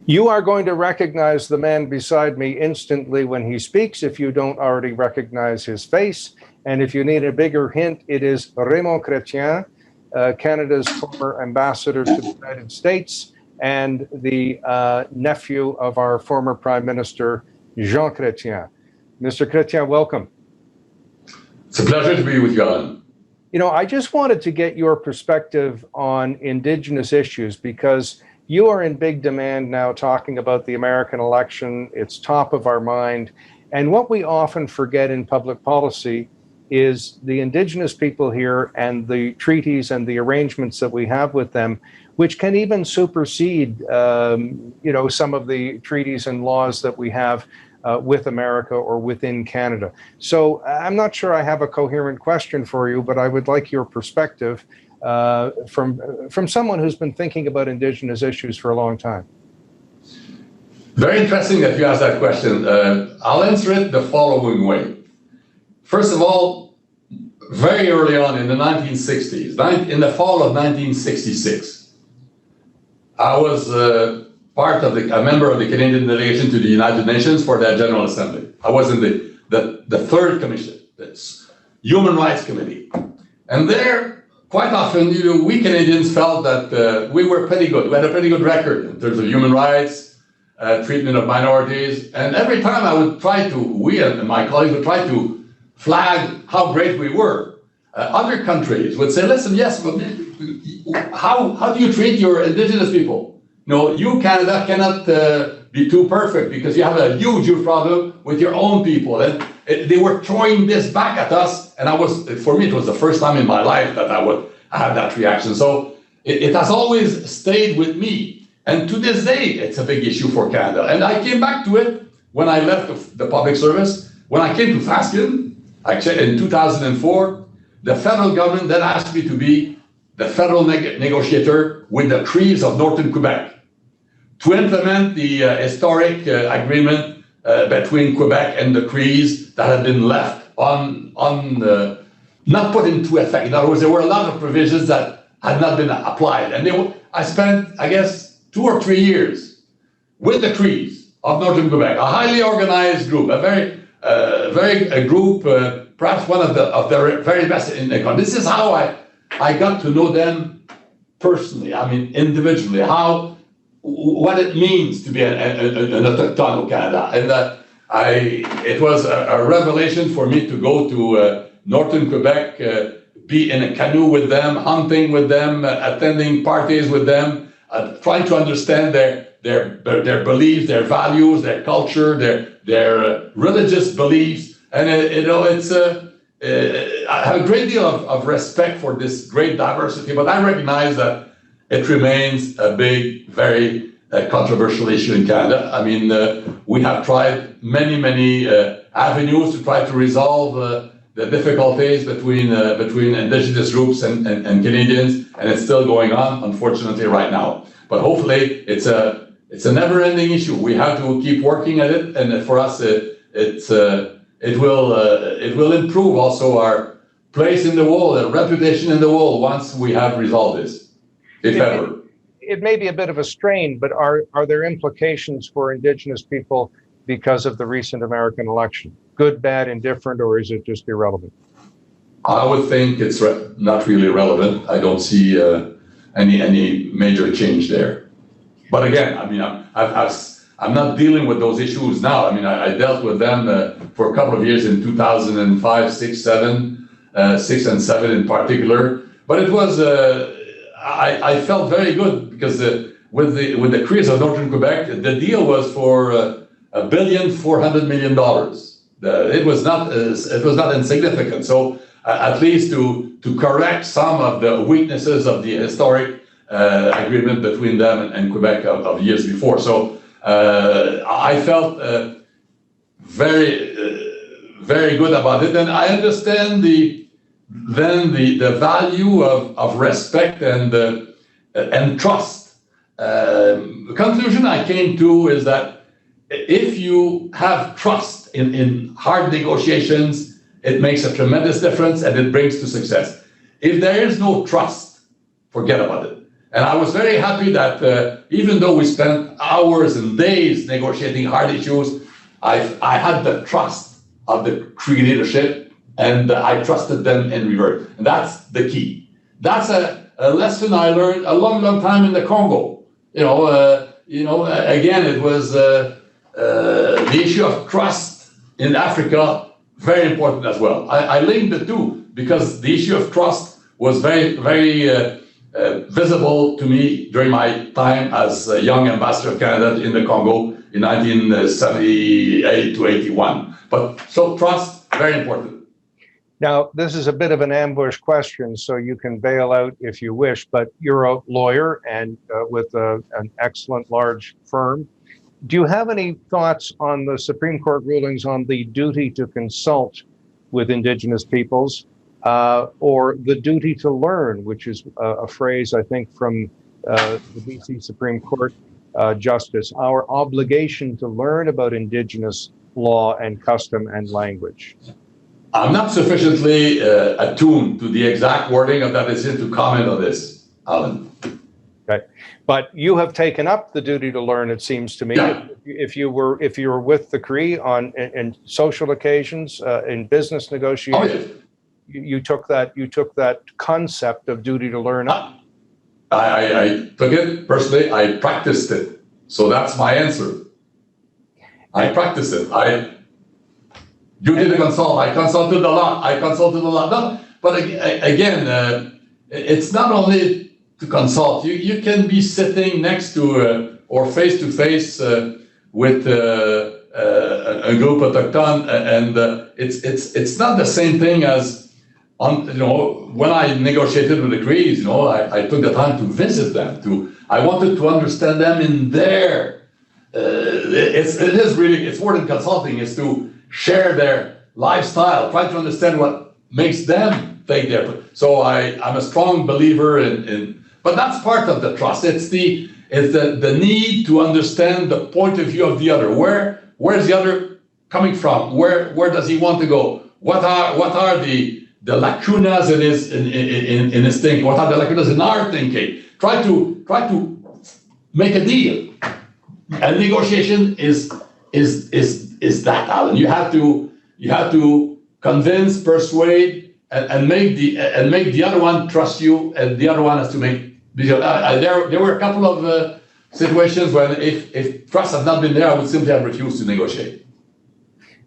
You are going to recognize the man beside me instantly when he speaks, if you don't already recognize his face. And if you need a bigger hint, it is Raymond Chretien, Canada's former ambassador to the United States and the nephew of our former Prime Minister, Jean Chrétien. Mr. Chrétien, welcome. It's a pleasure to be with you, Alan. You know, I just wanted to get your perspective on Indigenous issues because you are in big demand now talking about the American election. It's top of our mind. And what we often forget in public policy is the Indigenous people here and the treaties and the arrangements that we have with them, which can even supersede, some of the treaties and laws that we have with America or within Canada. So I'm not sure I have a coherent question for you, but I would like your perspective from someone who's been thinking about Indigenous issues for a long time. Very interesting that you asked that question. I'll answer it the following way. First of all, very early on in the 1960s, in the fall of 1966, I was a member of the Canadian delegation to the United Nations for their General Assembly. I was in the third commission, the Human Rights Committee. And there, quite often, we Canadians felt that we were pretty good. We had a pretty good record in terms of human rights, treatment of minorities. And every time we and my colleagues would try to flag how great we were. Other countries would say, listen, yes, but how do you treat your Indigenous people? No, you, Canada, cannot be too perfect because you have a huge problem with your own people. And they were throwing this back at us. And for me, it was the first time in my life that I would have that reaction. So it has always stayed with me. And to this day, it's a big issue for Canada. And I came back to it when I left the public service. When I came to Fasken, in 2004, the federal government then asked me to be the federal negotiator with the Crees of Northern Quebec to implement the historic agreement between Quebec and the Crees that had been left not put into effect. In other words, there were a lot of provisions that had not been applied. And I spent, I guess, 2 or 3 years with the Crees of Northern Quebec, a highly organized group, a group, perhaps one of the very best in the country. This is how I got to know them personally, individually, what it means to be an autochthone of Canada. And it was a revelation for me to go to Northern Quebec, be in a canoe with them, hunting with them, attending parties with them, trying to understand their beliefs, their values, their culture, their religious beliefs. And I have a great deal of respect for this great diversity, but I recognize that it remains a big, very controversial issue in Canada. We have tried many avenues to try to resolve the difficulties between Indigenous groups and Canadians, and it's still going on, unfortunately, right now. But hopefully, it's a never-ending issue. We have to keep working at it, and for us, it will improve also our place in the world, our reputation in the world once we have resolved this, if ever. It may be a bit of a strain, but are there implications for Indigenous people because of the recent American election? Good, bad, indifferent, or is it just irrelevant? I would think it's not really relevant. I don't see any major change there. But again, I'm not dealing with those issues now. I dealt with them for a couple of years in 2005, 6, 7, 6 and 7 in particular. But it was, I felt very good because with the Crees of Northern Quebec, the deal was for $1.4 billion. It was not insignificant. So at least to correct some of the weaknesses of the historic agreement between them and Quebec of years before. So I felt very good about it, and I understand the value of respect and trust. The conclusion I came to is that if you have trust in hard negotiations, it makes a tremendous difference and it brings to success. If there is no trust, forget about it. And I was very happy that even though we spent hours and days negotiating hard issues, I had the trust of the Cree leadership, and I trusted them in reverse. And that's the key. That's a lesson I learned a long, long time in the Congo. Again, it was the issue of trust in Africa, very important as well. I linked the two because the issue of trust was very, very visible to me during my time as a young ambassador of Canada in the Congo in 1978 to 81. But so trust, very important. Now, this is a bit of an ambush question, so you can bail out if you wish, but you're a lawyer and with an excellent large firm. Do you have any thoughts on the Supreme Court rulings on the duty to consult with Indigenous peoples or the duty to learn, which is a phrase, I think, from the BC Supreme Court Justice, our obligation to learn about Indigenous law and custom and language? I'm not sufficiently attuned to the exact wording of that decision to comment on this, Alan. Okay, but you have taken up the duty to learn. It seems to me, yeah. if you were with the Cree on in social occasions, in business negotiations, you took that concept of duty to learn up. I took it personally. I practiced it, so that's my answer. I practiced it. Duty to consult. I consulted a lot. No, but again, it's not only to consult. You can be sitting next to or face to face with a group of autochthon, and it's not the same thing as when I negotiated with the Crees. I took the time to visit them. I wanted to understand them in their. It's more than consulting. It's to share their lifestyle, try to understand what makes them think there. So I'm a strong believer in but that's part of the trust. It's the need to understand the point of view of the other. Where's the other coming from? Where does he want to go? What are the lacunas in his thinking? What are the lacunas in our thinking? Try to make a deal. And negotiation is that, Alan. You have to convince, persuade, and make the other one trust you, and the other one has to make. There were a couple of situations when if trust had not been there, I would simply have refused to negotiate.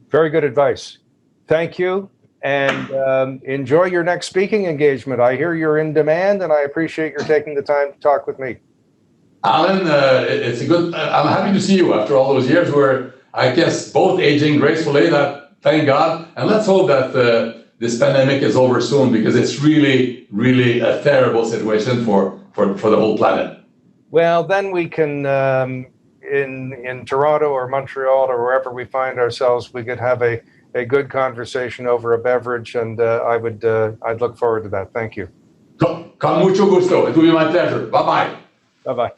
Very good advice. Thank you, and enjoy your next speaking engagement. I hear you're in demand, and I appreciate your taking the time to talk with me. Alan, it's a good. I'm happy to see you after all those years. We're, I guess, both aging gracefully. Thank God, and let's hope that this pandemic is over soon, because it's really, really a terrible situation for the whole planet. Well, then we can in Toronto or Montreal or wherever we find ourselves, we could have a good conversation over a beverage, and I'd look forward to that. Thank you. Con mucho gusto. It will be my pleasure. Bye bye. Bye bye.